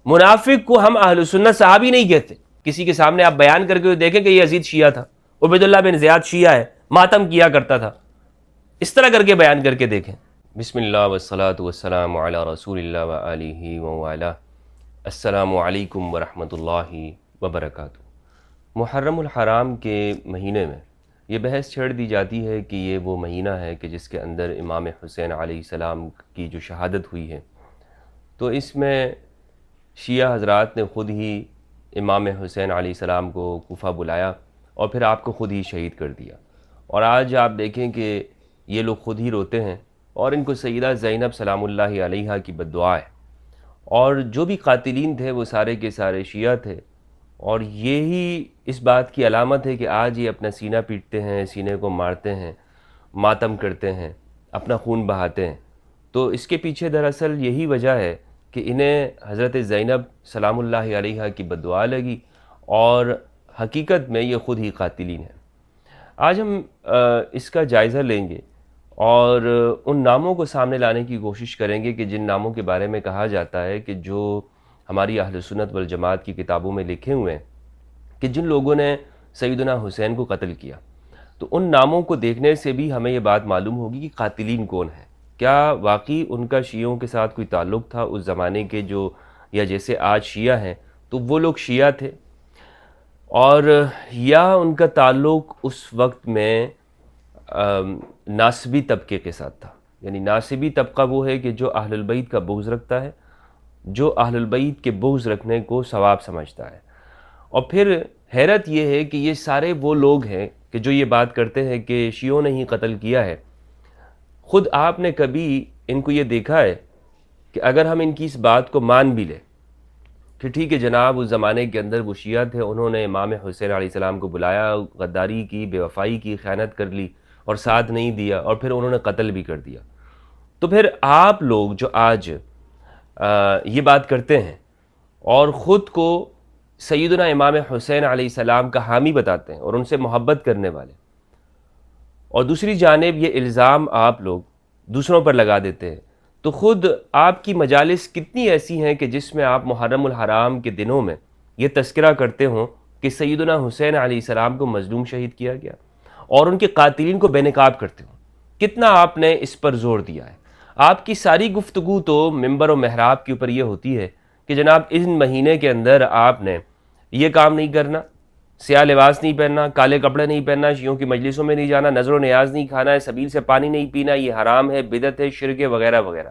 منافق کو ہم اہل سنت صحابی نہیں کہتے. کسی کے سامنے آپ بیان کر کے دیکھیں کہ یہ یزید شیعہ تھا, عبید اللہ بن زیاد شیعہ ہے, ماتم کیا کرتا تھا, اس طرح کر کے بیان کر کے دیکھیں. بسم اللہ والصلاة والسلام علی رسول اللہ وآلہ وآلہ. السلام علیکم ورحمۃ اللہ وبرکاتہ. محرم الحرام کے مہینے میں یہ بحث چھیڑ دی جاتی ہے کہ یہ وہ مہینہ ہے کہ جس کے اندر امام حسین علیہ السلام کی جو شہادت ہوئی ہے, تو اس میں شیعہ حضرات نے خود ہی امام حسین علیہ السلام کو کوفہ بلایا اور پھر آپ کو خود ہی شہید کر دیا. اور آج آپ دیکھیں کہ یہ لوگ خود ہی روتے ہیں اور ان کو سیدہ زینب سلام اللہ علیہا کی بد دعا ہے. اور جو بھی قاتلین تھے وہ سارے کے سارے شیعہ تھے, اور یہی اس بات کی علامت ہے کہ آج یہ اپنا سینہ پیٹتے ہیں, سینے کو مارتے ہیں, ماتم کرتے ہیں, اپنا خون بہاتے ہیں. تو اس کے پیچھے دراصل یہی وجہ ہے کہ انہیں حضرت زینب سلام اللہ علیہا کی بد دعا لگی, اور حقیقت میں یہ خود ہی قاتلین ہیں. آج ہم اس کا جائزہ لیں گے اور ان ناموں کو سامنے لانے کی کوشش کریں گے کہ جن ناموں کے بارے میں کہا جاتا ہے کہ جو ہماری اہل سنت والجماعت کی کتابوں میں لکھے ہوئے ہیں کہ جن لوگوں نے سیدنا حسین کو قتل کیا. تو ان ناموں کو دیکھنے سے بھی ہمیں یہ بات معلوم ہوگی کہ قاتلین کون ہیں. کیا واقعی ان کا شیعوں کے ساتھ کوئی تعلق تھا اس زمانے کے, جو یا جیسے آج شیعہ ہیں تو وہ لوگ شیعہ تھے, اور یا ان کا تعلق اس وقت میں ناصبی طبقے کے ساتھ تھا. یعنی ناصبی طبقہ وہ ہے کہ جو اہل البیت کا بغض رکھتا ہے, جو اہل البیت کے بغض رکھنے کو ثواب سمجھتا ہے. اور پھر حیرت یہ ہے کہ یہ سارے وہ لوگ ہیں کہ جو یہ بات کرتے ہیں کہ شیعوں نے ہی قتل کیا ہے. خود آپ نے کبھی ان کو یہ دیکھا ہے کہ اگر ہم ان کی اس بات کو مان بھی لیں کہ ٹھیک ہے جناب اس زمانے کے اندر وہ شیعہ تھے, انہوں نے امام حسین علیہ السلام کو بلایا, غداری کی, بے وفائی کی, خیانت کر لی اور ساتھ نہیں دیا, اور پھر انہوں نے قتل بھی کر دیا, تو پھر آپ لوگ جو آج یہ بات کرتے ہیں اور خود کو سیدنا امام حسین علیہ السلام کا حامی بتاتے ہیں اور ان سے محبت کرنے والے, اور دوسری جانب یہ الزام آپ لوگ دوسروں پر لگا دیتے ہیں, تو خود آپ کی مجالس کتنی ایسی ہیں کہ جس میں آپ محرم الحرام کے دنوں میں یہ تذکرہ کرتے ہوں کہ سیدنا حسین علیہ السلام کو مظلوم شہید کیا گیا, اور ان کے قاتلین کو بے نقاب کرتے ہوں. کتنا آپ نے اس پر زور دیا ہے. آپ کی ساری گفتگو تو ممبر و محراب کے اوپر یہ ہوتی ہے کہ جناب اس مہینے کے اندر آپ نے یہ کام نہیں کرنا, سیاہ لباس نہیں پہننا, کالے کپڑے نہیں پہننا, شیعوں کی مجلسوں میں نہیں جانا, نظر و نیاز نہیں کھانا ہے, سبیل سے پانی نہیں پینا, یہ حرام ہے, بدعت ہے, شرک ہے, وغیرہ وغیرہ.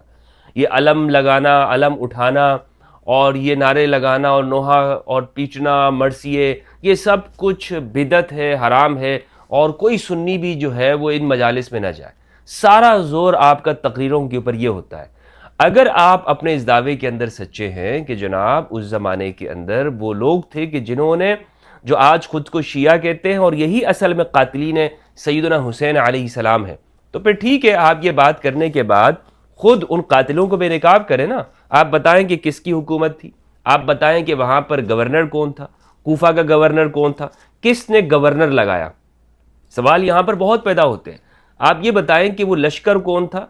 یہ علم لگانا, علم اٹھانا, اور یہ نعرے لگانا اور نوحہ اور پیچنا, مرثیے, یہ سب کچھ بدعت ہے, حرام ہے, اور کوئی سنی بھی جو ہے وہ ان مجالس میں نہ جائے. سارا زور آپ کا تقریروں کے اوپر یہ ہوتا ہے. اگر آپ اپنے اس دعوے کے اندر سچے ہیں کہ جناب اس زمانے کے اندر وہ لوگ تھے کہ جنہوں نے, جو آج خود کو شیعہ کہتے ہیں اور یہی اصل میں قاتلین سیدنا حسین علیہ السلام ہیں, تو پھر ٹھیک ہے آپ یہ بات کرنے کے بعد خود ان قاتلوں کو بے نقاب کریں نا. آپ بتائیں کہ کس کی حکومت تھی, آپ بتائیں کہ وہاں پر گورنر کون تھا, کوفہ کا گورنر کون تھا, کس نے گورنر لگایا. سوال یہاں پر بہت پیدا ہوتے ہیں. آپ یہ بتائیں کہ وہ لشکر کون تھا,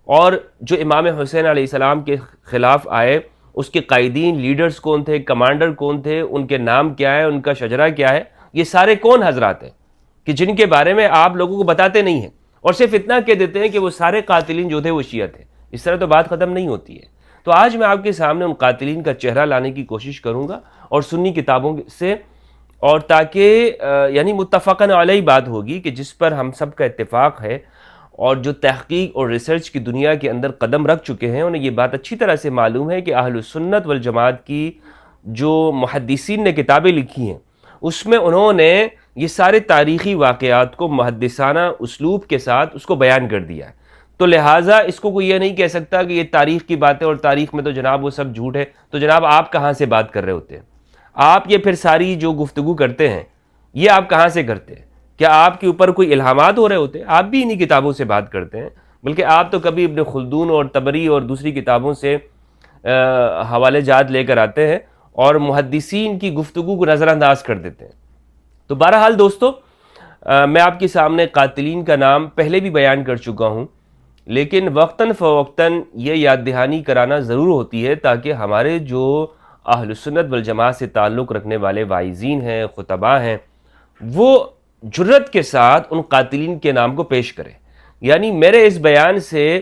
اور جو امام حسین علیہ السلام کے خلاف آئے اس کے قائدین, لیڈرز کون تھے, کمانڈر کون تھے, ان کے نام کیا ہے, ان کا شجرہ کیا ہے. یہ سارے کون حضرات ہیں کہ جن کے بارے میں آپ لوگوں کو بتاتے نہیں ہیں, اور صرف اتنا کہہ دیتے ہیں کہ وہ سارے قاتلین جو تھے وہ شیعہ تھے. اس طرح تو بات ختم نہیں ہوتی ہے. تو آج میں آپ کے سامنے ان قاتلین کا چہرہ لانے کی کوشش کروں گا اور سنی کتابوں سے, اور تاکہ یعنی متفقاً علیہ بات ہوگی کہ جس پر ہم سب کا اتفاق ہے, اور جو تحقیق اور ریسرچ کی دنیا کے اندر قدم رکھ چکے ہیں انہیں یہ بات اچھی طرح سے معلوم ہے کہ اہل سنت والجماعت کی جو محدثین نے کتابیں لکھی ہیں اس میں انہوں نے یہ سارے تاریخی واقعات کو محدثانہ اسلوب کے ساتھ اس کو بیان کر دیا ہے. تو لہٰذا اس کو کوئی یہ نہیں کہہ سکتا کہ یہ تاریخ کی باتیں اور تاریخ میں تو جناب وہ سب جھوٹ ہے. تو جناب آپ کہاں سے بات کر رہے ہوتے ہیں؟ آپ یہ پھر ساری جو گفتگو کرتے ہیں یہ آپ کہاں سے کرتے ہیں؟ کیا آپ کے اوپر کوئی الہامات ہو رہے ہوتے ہیں؟ آپ بھی انہی کتابوں سے بات کرتے ہیں, بلکہ آپ تو کبھی ابن خلدون اور طبری اور دوسری کتابوں سے حوالے جات لے کر آتے ہیں اور محدثین کی گفتگو کو نظر انداز کر دیتے ہیں. تو بہرحال دوستو, میں آپ کے سامنے قاتلین کا نام پہلے بھی بیان کر چکا ہوں, لیکن وقتاً فوقتاً یہ یاد دہانی کرانا ضرور ہوتی ہے تاکہ ہمارے جو اہل سنت والجماعت سے تعلق رکھنے والے واعظین ہیں، خطباء ہیں، وہ جرت کے ساتھ ان قاتلین کے نام کو پیش کریں. یعنی میرے اس بیان سے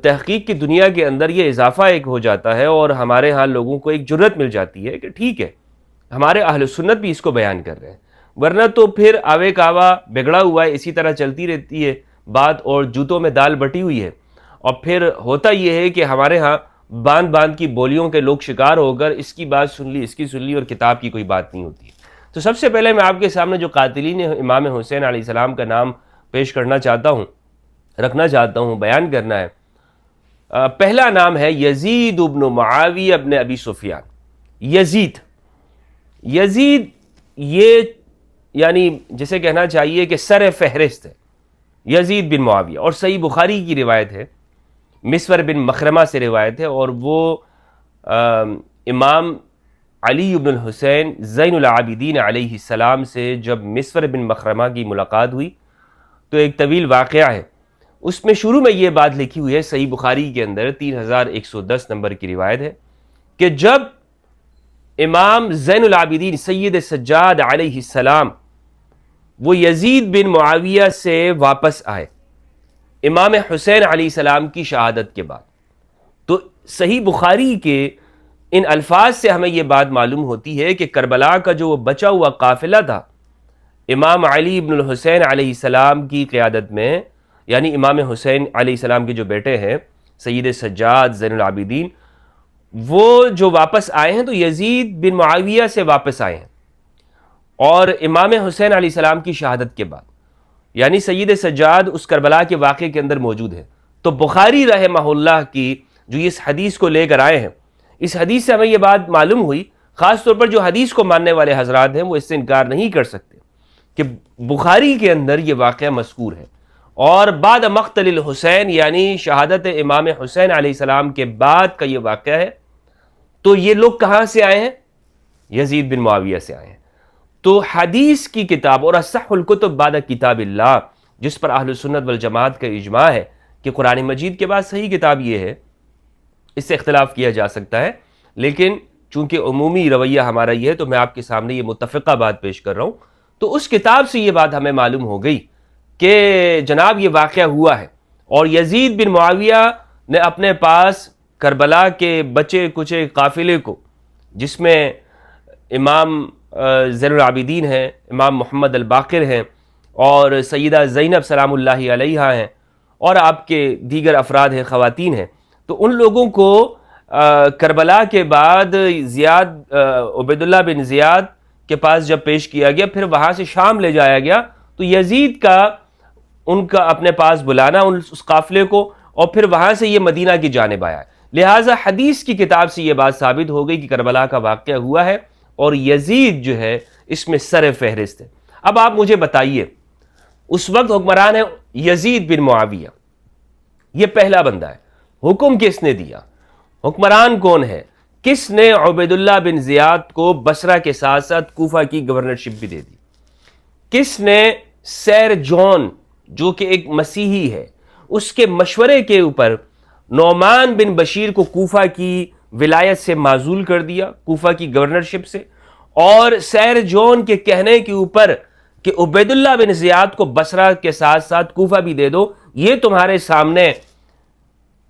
تحقیق کی دنیا کے اندر یہ اضافہ ایک ہو جاتا ہے، اور ہمارے ہاں لوگوں کو ایک جرت مل جاتی ہے کہ ٹھیک ہے ہمارے اہل سنت بھی اس کو بیان کر رہے ہیں. ورنہ تو پھر آوے کعوہ بگڑا ہوا ہے، اسی طرح چلتی رہتی ہے بات، اور جوتوں میں دال بٹی ہوئی ہے. اور پھر ہوتا یہ ہے کہ ہمارے ہاں باندھ باندھ کی بولیوں کے لوگ شکار ہو کر اس کی بات سن لی، اس کی سن لی، اور کتاب کی کوئی بات نہیں ہوتی. تو سب سے پہلے میں آپ کے سامنے جو قاتلین امام حسین علیہ السلام کا نام پیش کرنا چاہتا ہوں، رکھنا چاہتا ہوں، بیان کرنا ہے. پہلا نام ہے یزید ابن معاویہ ابن ابی سفیان. یزید یہ یعنی جسے کہنا چاہیے کہ سر فہرست ہے یزید بن معاویہ، اور صحیح بخاری کی روایت ہے، مسور بن مخرمہ سے روایت ہے، اور وہ امام علی بن الحسین زین العابدین علیہ السلام سے جب مسور بن مخرمہ کی ملاقات ہوئی تو ایک طویل واقعہ ہے. اس میں شروع میں یہ بات لکھی ہوئی ہے صحیح بخاری کے اندر 3110 نمبر کی روایت ہے کہ جب امام زین العابدین سید سجاد علیہ السلام وہ یزید بن معاویہ سے واپس آئے امام حسین علیہ السلام کی شہادت کے بعد، تو صحیح بخاری کے ان الفاظ سے ہمیں یہ بات معلوم ہوتی ہے کہ کربلا کا جو بچا ہوا قافلہ تھا امام علی بن الحسین علیہ السلام کی قیادت میں، یعنی امام حسین علیہ السلام کے جو بیٹے ہیں سید سجاد زین العابدین، وہ جو واپس آئے ہیں تو یزید بن معاویہ سے واپس آئے ہیں، اور امام حسین علیہ السلام کی شہادت کے بعد، یعنی سید سجاد اس کربلا کے واقعے کے اندر موجود ہے. تو بخاری رحمہ اللہ کی جو اس حدیث کو لے کر آئے ہیں، اس حدیث سے ہمیں یہ بات معلوم ہوئی، خاص طور پر جو حدیث کو ماننے والے حضرات ہیں وہ اس سے انکار نہیں کر سکتے کہ بخاری کے اندر یہ واقعہ مذکور ہے. اور بعد مقتل الحسین یعنی شہادت امام حسین علیہ السلام کے بعد کا یہ واقعہ ہے. تو یہ لوگ کہاں سے آئے ہیں؟ یزید بن معاویہ سے آئے ہیں. تو حدیث کی کتاب اور اصح الکتب بعد کتاب اللہ، جس پر اہل سنت والجماعت کا اجماع ہے کہ قرآن مجید کے بعد صحیح کتاب یہ ہے، اس سے اختلاف کیا جا سکتا ہے، لیکن چونکہ عمومی رویہ ہمارا یہ ہے تو میں آپ کے سامنے یہ متفقہ بات پیش کر رہا ہوں. تو اس کتاب سے یہ بات ہمیں معلوم ہو گئی کہ جناب یہ واقعہ ہوا ہے، اور یزید بن معاویہ نے اپنے پاس کربلا کے بچے کچے قافلے کو، جس میں امام زین العابدین ہیں، امام محمد الباقر ہیں، اور سیدہ زینب سلام اللہ علیہا ہیں، اور آپ کے دیگر افراد ہیں، خواتین ہیں، تو ان لوگوں کو کربلا کے بعد عبید اللہ بن زیاد کے پاس جب پیش کیا گیا، پھر وہاں سے شام لے جایا گیا، تو یزید کا ان کا اپنے پاس بلانا اس قافلے کو، اور پھر وہاں سے یہ مدینہ کی جانب آیا. لہٰذا حدیث کی کتاب سے یہ بات ثابت ہو گئی کہ کربلا کا واقعہ ہوا ہے، اور یزید جو ہے اس میں سر فہرست ہے. اب آپ مجھے بتائیے، اس وقت حکمران ہے یزید بن معاویہ، یہ پہلا بندہ ہے. حکم کس نے دیا؟ حکمران کون ہے؟ کس نے عبید اللہ بن زیاد کو بصرہ کے ساتھ ساتھ کوفہ کی گورنرشپ بھی دے دی؟ کس نے سیر جون جو کہ ایک مسیحی ہے، اس کے مشورے کے اوپر نعمان بن بشیر کو کوفہ کی ولایت سے معزول کر دیا، کوفہ کی گورنرشپ سے، اور سیر جون کے کہنے کے اوپر کہ عبید اللہ بن زیاد کو بصرہ کے ساتھ ساتھ کوفہ بھی دے دو، یہ تمہارے سامنے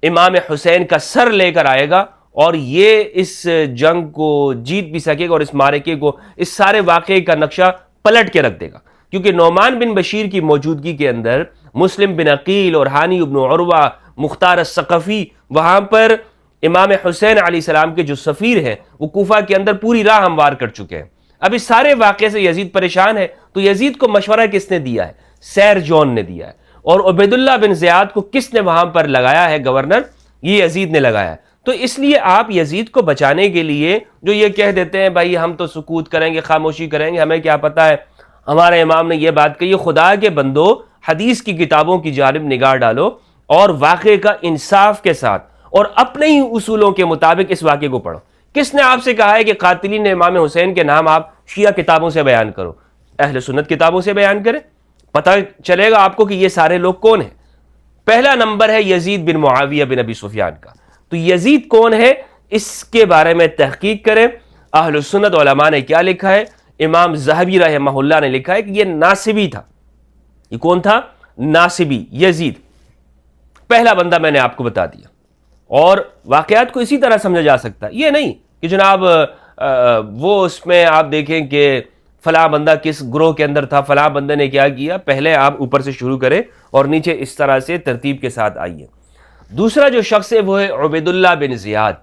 امام حسین کا سر لے کر آئے گا، اور یہ اس جنگ کو جیت بھی سکے گا، اور اس معرکے کو، اس سارے واقعے کا نقشہ پلٹ کے رکھ دے گا. کیونکہ نعمان بن بشیر کی موجودگی کے اندر مسلم بن عقیل اور ہانی ابن عروہ، مختار الثقفی، وہاں پر امام حسین علیہ السلام کے جو سفیر ہیں وہ کوفہ کے اندر پوری راہ ہموار کر چکے ہیں. اب اس سارے واقعے سے یزید پریشان ہے، تو یزید کو مشورہ کس نے دیا ہے؟ سیر جون نے دیا ہے. اور عبید اللہ بن زیاد کو کس نے وہاں پر لگایا ہے گورنر؟ یہ یزید نے لگایا ہے. تو اس لیے آپ یزید کو بچانے کے لیے جو یہ کہہ دیتے ہیں بھائی ہم تو سکوت کریں گے، خاموشی کریں گے، ہمیں کیا پتہ ہے، ہمارے امام نے یہ بات کہی. خدا کے بندو، حدیث کی کتابوں کی جانب نگاہ ڈالو، اور واقعے کا انصاف کے ساتھ اور اپنے ہی اصولوں کے مطابق اس واقعے کو پڑھو. کس نے آپ سے کہا ہے کہ قاتلین امام حسین کے نام آپ شیعہ کتابوں سے بیان کرو؟ اہل سنت کتابوں سے بیان کریں، پتہ چلے گا آپ کو کہ یہ سارے لوگ کون ہیں. پہلا نمبر ہے یزید بن معاویہ بن ابی سفیان کا. تو یزید کون ہے؟ اس کے بارے میں تحقیق کریں اہل سنت علماء نے کیا لکھا ہے۔ امام ذہبی رحمہ اللہ نے لکھا ہے کہ یہ ناصبی تھا۔ یہ کون تھا؟ ناصبی، یزید۔ پہلا بندہ میں نے آپ کو بتا دیا، اور واقعات کو اسی طرح سمجھا جا سکتا ہے، یہ نہیں کہ جناب وہ اس میں آپ دیکھیں کہ فلاں بندہ کس گروہ کے اندر تھا، فلاں بندے نے کیا کیا۔ پہلے آپ اوپر سے شروع کریں اور نیچے اس طرح سے ترتیب کے ساتھ آئیے۔ دوسرا جو شخص ہے وہ ہے عبید اللہ بن زیاد۔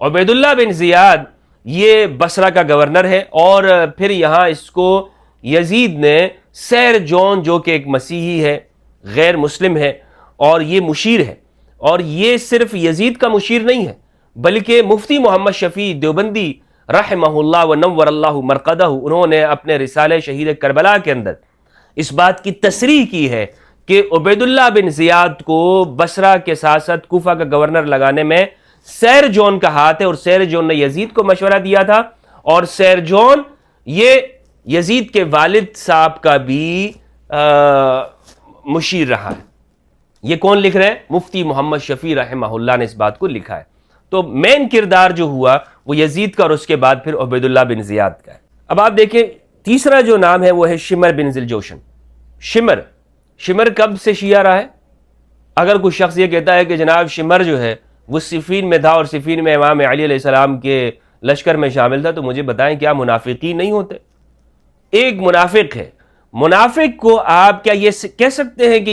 عبید اللہ بن زیاد یہ بصرہ کا گورنر ہے، اور پھر یہاں اس کو یزید نے سیر جون، جو کہ ایک مسیحی ہے، غیر مسلم ہے، اور یہ مشیر ہے، اور یہ صرف یزید کا مشیر نہیں ہے بلکہ مفتی محمد شفیع دیوبندی رحمہ اللہ ونور اللہ مرقدہ، انہوں نے اپنے رسالہ شہید کربلا کے اندر اس بات کی تصریح کی ہے کہ عبید اللہ بن زیاد کو بصرہ کے ساتھ ساتھ کوفہ کا گورنر لگانے میں سیر جون کا ہاتھ ہے، اور سیر جون نے یزید کو مشورہ دیا تھا، اور سیر جون یہ یزید کے والد صاحب کا بھی مشیر رہا ہے۔ یہ کون لکھ رہے ہیں؟ مفتی محمد شفیع رحمہ اللہ نے اس بات کو لکھا ہے۔ تو مین کردار جو ہوا وہ یزید کا، اور اس کے بعد پھر عبید اللہ بن زیاد کا ہے۔ اب آپ دیکھیں تیسرا جو نام ہے وہ ہے شمر بن ذوالجوشن۔ شمر کب سے شیعہ رہا ہے؟ اگر کوئی شخص یہ کہتا ہے کہ جناب شمر جو ہے وہ صفین میں تھا اور صفین میں امام علی علیہ السلام کے لشکر میں شامل تھا، تو مجھے بتائیں کیا منافقین نہیں ہوتے؟ ایک منافق ہے، منافق کو آپ کیا یہ کہہ سکتے ہیں کہ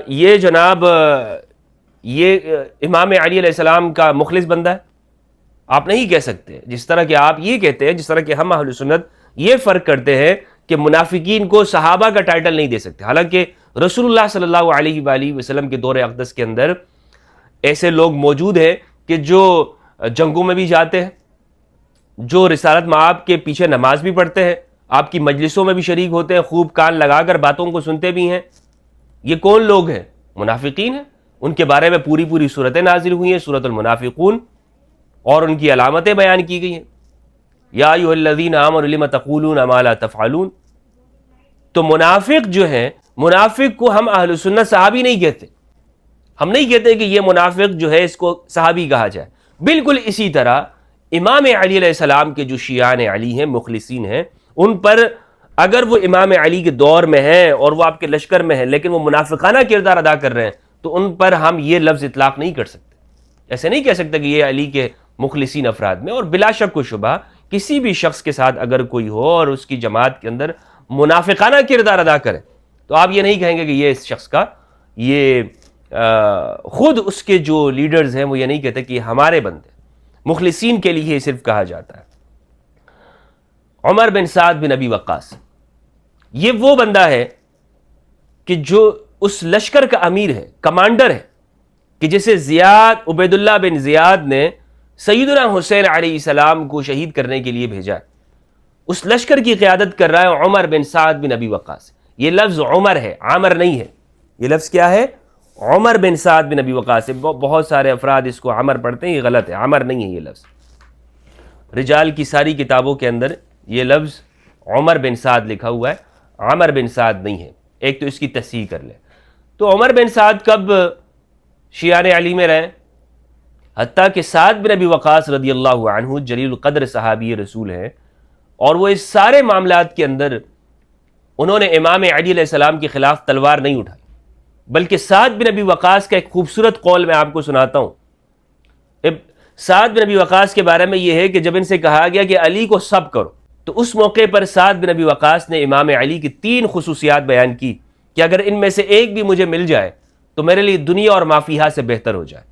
یہ جناب یہ امام علی علیہ السلام کا مخلص بندہ ہے؟ آپ نہیں کہہ سکتے۔ جس طرح کہ آپ یہ کہتے ہیں، جس طرح کہ ہم اہل سنت یہ فرق کرتے ہیں کہ منافقین کو صحابہ کا ٹائٹل نہیں دے سکتے، حالانکہ رسول اللہ صلی اللہ علیہ وآلہ وسلم کے دور اقدس کے اندر ایسے لوگ موجود ہیں کہ جو جنگوں میں بھی جاتے ہیں، جو رسالت مآب کے پیچھے نماز بھی پڑھتے ہیں، آپ کی مجلسوں میں بھی شریک ہوتے ہیں، خوب کان لگا کر باتوں کو سنتے بھی ہیں۔ یہ کون لوگ ہیں؟ منافقین ہیں۔ ان کے بارے میں پوری صورتیں نازل ہوئی ہیں، سورۃ المنافقون، اور ان کی علامتیں بیان کی گئی ہیں۔ یا ایھا الذین آمنوا لم تقولون ما لا تفعلون۔ تو منافق جو ہے، منافق کو ہم اہل سنت صحابی نہیں کہتے، ہم نہیں کہتے کہ یہ منافق جو ہے اس کو صحابی کہا جائے۔ بالکل اسی طرح امام علی علیہ السلام کے جو شیعان علی ہیں، مخلصین ہیں، ان پر اگر وہ امام علی کے دور میں ہیں اور وہ آپ کے لشکر میں ہیں لیکن وہ منافقانہ کردار ادا کر رہے ہیں، تو ان پر ہم یہ لفظ اطلاق نہیں کر سکتے۔ ایسے نہیں کہہ سکتے کہ یہ علی کے مخلصین افراد میں، اور بلا شک و شبہ کسی بھی شخص کے ساتھ اگر کوئی ہو اور اس کی جماعت کے اندر منافقانہ کردار ادا کرے، تو آپ یہ نہیں کہیں گے کہ یہ اس شخص کا، یہ خود اس کے جو لیڈرز ہیں وہ یہ نہیں کہتے کہ یہ ہمارے بندے۔ مخلصین کے لیے صرف کہا جاتا ہے۔ عمر بن سعد بن ابی وقاص، یہ وہ بندہ ہے کہ جو اس لشکر کا امیر ہے، کمانڈر ہے، کہ جسے عبید اللہ بن زیاد نے سیدنا حسین علیہ السلام کو شہید کرنے کے لیے بھیجا ہے۔ اس لشکر کی قیادت کر رہا ہے عمر بن سعد بن ابی وقاص۔ یہ لفظ عمر ہے، عامر نہیں ہے۔ یہ لفظ کیا ہے؟ عمر بن سعد بن ابی وقاص ہے۔ بہت سارے افراد اس کو عمر پڑھتے ہیں، یہ غلط ہے، عمر نہیں ہے یہ لفظ۔ رجال کی ساری کتابوں کے اندر یہ لفظ عمر بن سعد لکھا ہوا ہے، عمر بن سعد نہیں ہے۔ ایک تو اس کی تصحیح کر لیں۔ تو عمر بن سعد کب شیعان علی میں رہے؟ حتیٰ کہ سعد بن ابی وقاص رضی اللہ عنہ جلیل القدر صحابی رسول ہیں، اور وہ اس سارے معاملات کے اندر انہوں نے امام علی علیہ السلام کے خلاف تلوار نہیں اٹھائی، بلکہ سعد بن ابی وقاص کا ایک خوبصورت قول میں آپ کو سناتا ہوں۔ سعد بن ابی وقاص کے بارے میں یہ ہے کہ جب ان سے کہا گیا کہ علی کو سب کرو، تو اس موقع پر سعد بن ابی وقاص نے امام علی کی 3 خصوصیات بیان کی کہ اگر ان میں سے ایک بھی مجھے مل جائے تو میرے لیے دنیا اور ما فیہا سے بہتر ہو جائے۔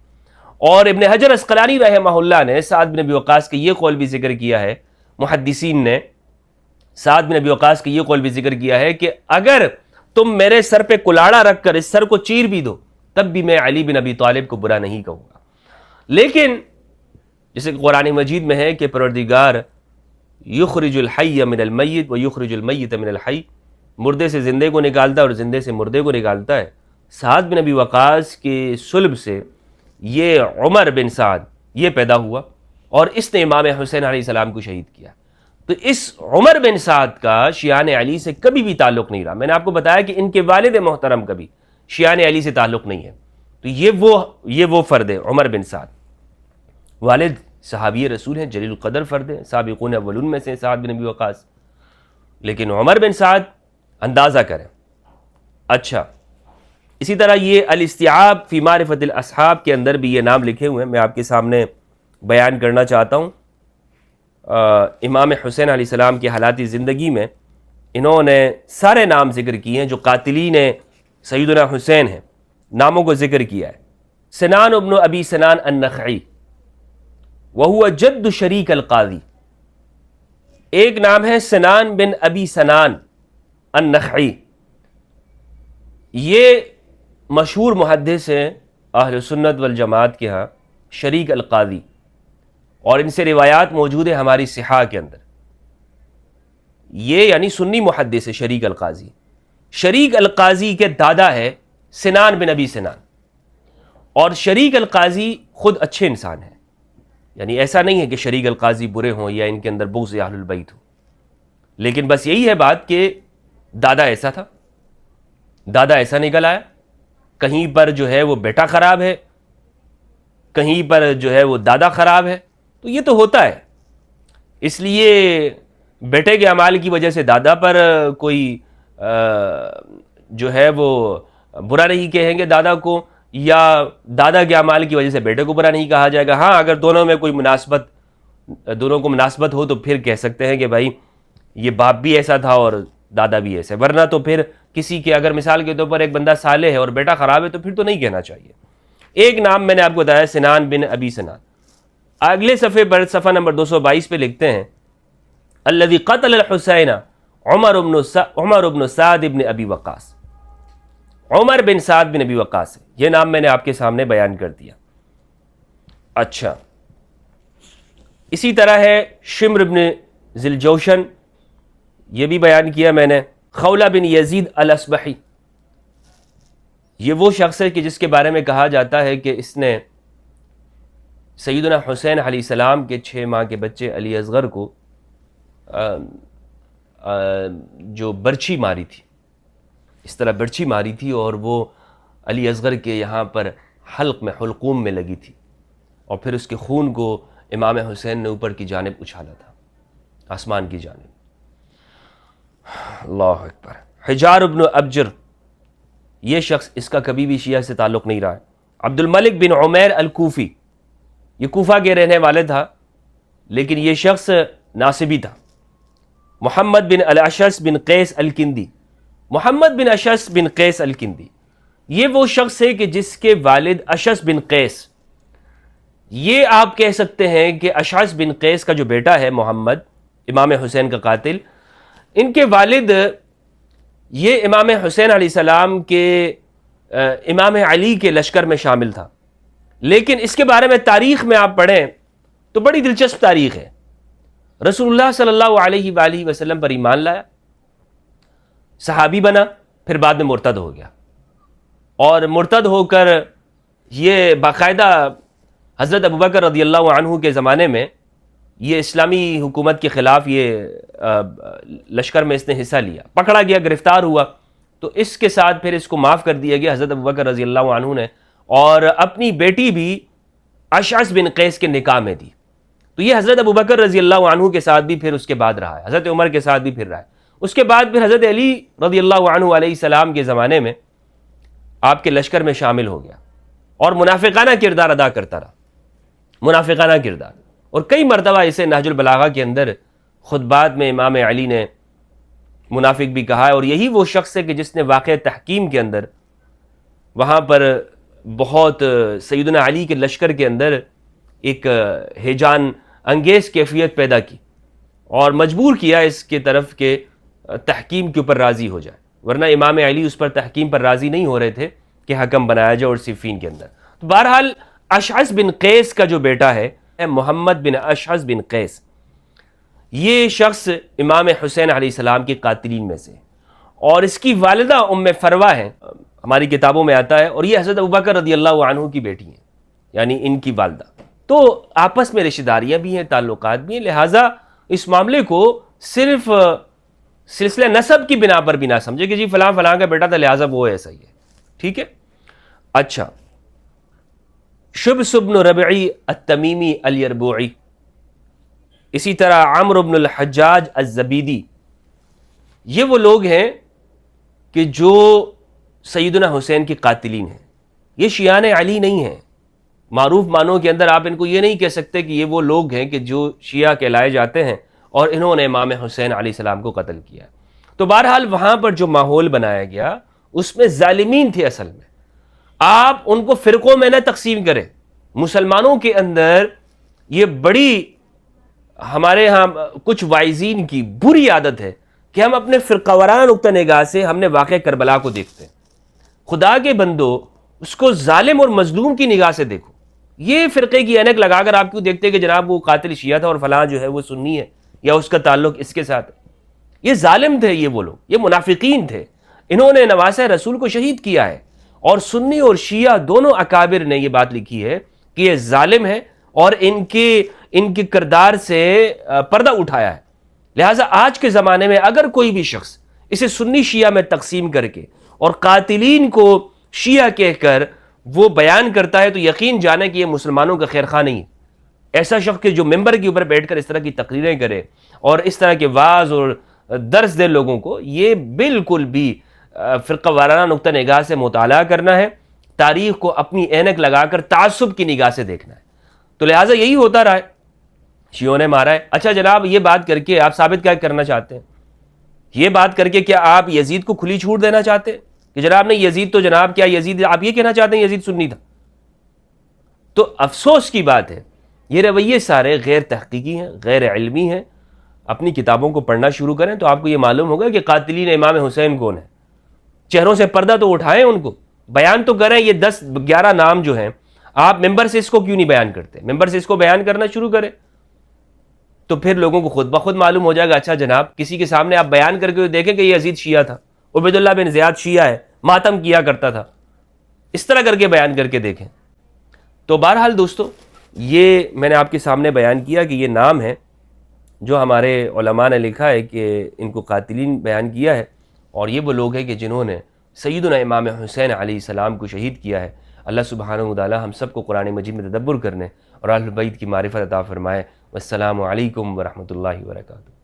اور ابن حجر عسقلانی رحمہ اللہ نے سعد بن ابی وقاص کے یہ قول بھی ذکر کیا ہے، محدثین نے سعد بن ابی وقاص کے یہ قول بھی ذکر کیا ہے کہ اگر تم میرے سر پہ کلاڑا رکھ کر اس سر کو چیر بھی دو، تب بھی میں علی بن ابی طالب کو برا نہیں کہوں گا۔ لیکن جیسے کہ قرآن مجید میں ہے کہ پروردگار یخرج الحی من المیت و یخرج المیت من الحی، مردے سے زندے کو نکالتا ہے اور زندے سے مردے کو نکالتا ہے۔ سعد بن ابی وقاص کے صلب سے یہ عمر بن سعد یہ پیدا ہوا، اور اس نے امام حسین علیہ السلام کو شہید کیا۔ تو اس عمر بن سعد کا شیعان علی سے کبھی بھی تعلق نہیں رہا۔ میں نے آپ کو بتایا کہ ان کے والد محترم کا بھی شیعان علی سے تعلق نہیں ہے۔ تو یہ وہ فرد ہے عمر بن سعد۔ والد صحابی رسول ہیں، جلیل القدر فرد ہیں، سابقون اولون میں سے سعد بن ابی وقاص، لیکن عمر بن سعد اندازہ کریں۔ اچھا، اسی طرح یہ الاستیعاب فی معرفت الاصحاب کے اندر بھی یہ نام لکھے ہوئے ہیں، میں آپ کے سامنے بیان کرنا چاہتا ہوں۔ امام حسین علیہ السلام کی حالاتی زندگی میں انہوں نے سارے نام ذکر کیے ہیں جو قاتلین سیدنا حسین ہیں، ناموں کو ذکر کیا ہے۔ سنان ابن ابی سنان النخعی وہو جد شریک القاضی، ایک نام ہے سنان بن ابی سنان النخعی، یہ مشہور محدث ہیں اہل سنت والجماعت کے ہاں، شریک القاضی، اور ان سے روایات موجود ہے ہماری صحاح کے اندر۔ یہ یعنی سنی محدث ہے شریک القاضی۔ شریک القاضی کے دادا ہے سنان بن ابی سنان، اور شریک القاضی خود اچھے انسان ہیں، یعنی ایسا نہیں ہے کہ شریک القاضی برے ہوں یا ان کے اندر بغض اہل البیت ہو، لیکن بس یہی ہے بات کہ دادا ایسا تھا، دادا ایسا نکل آیا، کہیں پر جو ہے وہ بیٹا خراب ہے، کہیں پر جو ہے وہ دادا خراب ہے، تو یہ تو ہوتا ہے۔ اس لیے بیٹے کے اعمال کی وجہ سے دادا پر کوئی جو ہے وہ برا نہیں کہیں گے دادا کو، یا دادا کے اعمال کی وجہ سے بیٹے کو برا نہیں کہا جائے گا۔ ہاں اگر دونوں میں کوئی مناسبت، دونوں کو مناسبت ہو تو پھر کہہ سکتے ہیں کہ بھائی یہ باپ بھی ایسا تھا اور دادا بھی ایسا، ورنہ تو پھر کسی کے اگر مثال کے طور پر ایک بندہ صالح ہے اور بیٹا خراب ہے تو پھر تو نہیں کہنا چاہیے۔ ایک نام میں نے آپ کو بتایا سنان بن ابی سنان۔ اگلے صفحے پر صفحہ نمبر 222 پہ لکھتے ہیں الذي قتل الحسین عمر بن سعد بن ابی وقاص، عمر بن سعد بن ابی وقاص، یہ نام میں نے آپ کے سامنے بیان کر دیا۔ اچھا، اسی طرح ہے شمر بن ذیلجوشن، یہ بھی بیان کیا میں نے۔ خولہ بن یزید الاصبحی، یہ وہ شخص ہے کہ جس کے بارے میں کہا جاتا ہے کہ اس نے سیدنا حسین علیہ السلام کے 6 ماہ کے بچے علی اصغر کو جو برچھی ماری تھی، اس طرح برچھی ماری تھی اور وہ علی اصغر کے یہاں پر حلق میں، حلقوم میں لگی تھی، اور پھر اس کے خون کو امام حسین نے اوپر کی جانب اچھالا تھا، آسمان کی جانب۔ اللہ اکبر۔ حجار ابن ابجر، یہ شخص، اس کا کبھی بھی شیعہ سے تعلق نہیں رہا ہے۔ عبد الملک بن عمیر الکوفی، یہ کوفہ کے رہنے والے تھا، لیکن یہ شخص ناصبی تھا۔ محمد بن الاشعث بن قیس الکندی، محمد بن اشعث بن قیس الکندی، یہ وہ شخص ہے کہ جس کے والد اشعث بن قیس، یہ آپ کہہ سکتے ہیں کہ اشعث بن قیس کا جو بیٹا ہے محمد، امام حسین کا قاتل، ان کے والد یہ امام حسین علیہ السلام کے امام علی کے لشکر میں شامل تھا، لیکن اس کے بارے میں تاریخ میں آپ پڑھیں تو بڑی دلچسپ تاریخ ہے۔ رسول اللہ صلی اللہ علیہ وآلہ وسلم پر ایمان لایا، صحابی بنا، پھر بعد میں مرتد ہو گیا، اور مرتد ہو کر یہ باقاعدہ حضرت ابوبکر رضی اللہ عنہ کے زمانے میں یہ اسلامی حکومت کے خلاف یہ لشکر میں اس نے حصہ لیا، پکڑا گیا، گرفتار ہوا، تو اس کے ساتھ پھر اس کو معاف کر دیا گیا حضرت ابوبکر رضی اللہ عنہ نے، اور اپنی بیٹی بھی اشعث بن قیس کے نکاح میں دی۔ تو یہ حضرت ابوبکر رضی اللہ عنہ کے ساتھ بھی پھر اس کے بعد رہا ہے، حضرت عمر کے ساتھ بھی پھر رہا ہے، اس کے بعد پھر حضرت علی رضی اللہ عنہ علیہ السلام کے زمانے میں آپ کے لشکر میں شامل ہو گیا، اور منافقانہ کردار ادا کرتا رہا، منافقانہ کردار، اور کئی مرتبہ اسے نہج البلاغہ کے اندر خطبات میں امام علی نے منافق بھی کہا ہے، اور یہی وہ شخص ہے کہ جس نے واقعہ تحکیم کے اندر وہاں پر بہت سیدنا علی کے لشکر کے اندر ایک ہیجان انگیز کیفیت پیدا کی، اور مجبور کیا اس کے طرف کہ تحکیم کے اوپر راضی ہو جائے، ورنہ امام علی اس پر تحکیم پر راضی نہیں ہو رہے تھے کہ حکم بنایا جائے، اور صفین کے اندر۔ تو بہرحال اشعث بن قیس کا جو بیٹا ہے محمد بن اشعث بن قیس، یہ شخص امام حسین علیہ السلام کے قاتلین میں سے، اور اس کی والدہ ام فروہ ہیں، ہماری کتابوں میں آتا ہے، اور یہ حضرت ابوبکر رضی اللہ عنہ کی بیٹی ہیں، یعنی ان کی والدہ۔ تو آپس میں رشتہ داریاں بھی ہیں، تعلقات بھی ہیں، لہٰذا اس معاملے کو صرف سلسلہ نسب کی بنا پر بھی نہ سمجھے کہ جی فلاں فلاں کا بیٹا تھا لہٰذا وہ ایسا ہی ہے، ٹھیک ہے۔ اچھا، شبس بن ربعی التمیمی الیربوعی، اسی طرح عمرو بن الحجاج الزبیدی، یہ وہ لوگ ہیں کہ جو سیدنا حسین کے قاتلین ہیں. یہ شیعان علی نہیں ہیں. معروف معنوں کے اندر آپ ان کو یہ نہیں کہہ سکتے کہ یہ وہ لوگ ہیں کہ جو شیعہ کہلائے جاتے ہیں اور انہوں نے امام حسین علیہ السلام کو قتل کیا. تو بہرحال وہاں پر جو ماحول بنایا گیا اس میں ظالمین تھے. اصل میں آپ ان کو فرقوں میں نہ تقسیم کریں. مسلمانوں کے اندر یہ بڑی ہمارے ہاں کچھ وائزین کی بری عادت ہے کہ ہم اپنے فرقہ وارانہ نقطہ نگاہ سے ہم نے واقع کربلا کو دیکھتے ہیں. خدا کے بندو اس کو ظالم اور مظلوم کی نگاہ سے دیکھو. یہ فرقے کی اینک لگا کر آپ کیوں دیکھتے کہ جناب وہ قاتل شیعہ تھا اور فلاں جو ہے وہ سنی ہے یا اس کا تعلق اس کے ساتھ ہے. یہ ظالم تھے، یہ وہ لوگ، یہ منافقین تھے. انہوں نے نواسہ رسول کو شہید کیا ہے، اور سنی اور شیعہ دونوں اکابر نے یہ بات لکھی ہے کہ یہ ظالم ہے اور ان کے کردار سے پردہ اٹھایا ہے. لہٰذا آج کے زمانے میں اگر کوئی بھی شخص اسے سنی شیعہ میں تقسیم کر کے اور قاتلین کو شیعہ کہہ کر وہ بیان کرتا ہے تو یقین جانے کہ یہ مسلمانوں کا خیر خواہ نہیں ہے. ایسا شخص کہ جو ممبر کے اوپر بیٹھ کر اس طرح کی تقریریں کرے اور اس طرح کے واعظ اور درس دے لوگوں کو، یہ بالکل بھی فرقہ وارانہ نقطہ نگاہ سے مطالعہ کرنا ہے، تاریخ کو اپنی اینک لگا کر تعصب کی نگاہ سے دیکھنا ہے. تو لہٰذا یہی ہوتا رہا ہے، شیعوں نے مارا ہے. اچھا جناب، یہ بات کر کے آپ ثابت کیا کرنا چاہتے ہیں؟ یہ بات کر کے کیا آپ یزید کو کھلی چھوٹ دینا چاہتے ہیں کہ جناب نہیں یزید تو جناب کیا یزید، آپ یہ کہنا چاہتے ہیں یزید سنی تھا؟ تو افسوس کی بات ہے یہ رویے سارے غیر تحقیقی ہیں، غیر علمی ہیں. اپنی کتابوں کو پڑھنا شروع کریں تو آپ کو یہ معلوم ہوگا کہ قاتلین امام حسین کون ہیں. چہروں سے پردہ تو اٹھائیں، ان کو بیان تو کریں. یہ 10-11 نام جو ہیں آپ ممبر سے اس کو کیوں نہیں بیان کرتے؟ ممبر سے اس کو بیان کرنا شروع کریں تو پھر لوگوں کو خود بخود معلوم ہو جائے گا. اچھا جناب، کسی کے سامنے آپ بیان کر کے دیکھیں کہ یہ یزید شیعہ تھا، عبید اللہ بن زیاد شیعہ ہے، ماتم کیا کرتا تھا، اس طرح کر کے بیان کر کے دیکھیں. تو بہرحال دوستو، یہ میں نے آپ کے سامنے بیان کیا کہ یہ نام ہے جو ہمارے علماء نے لکھا ہے کہ ان کو قاتلین بیان کیا ہے، اور یہ وہ لوگ ہیں کہ جنہوں نے سیدنا امام حسین علیہ السلام کو شہید کیا ہے. اللہ سبحانہ و تعالی ہم سب کو قرآن مجید میں تدبر کرنے اور اہل بیت کی معرفت عطا فرمائے. والسلام علیکم ورحمۃ اللہ وبرکاتہ.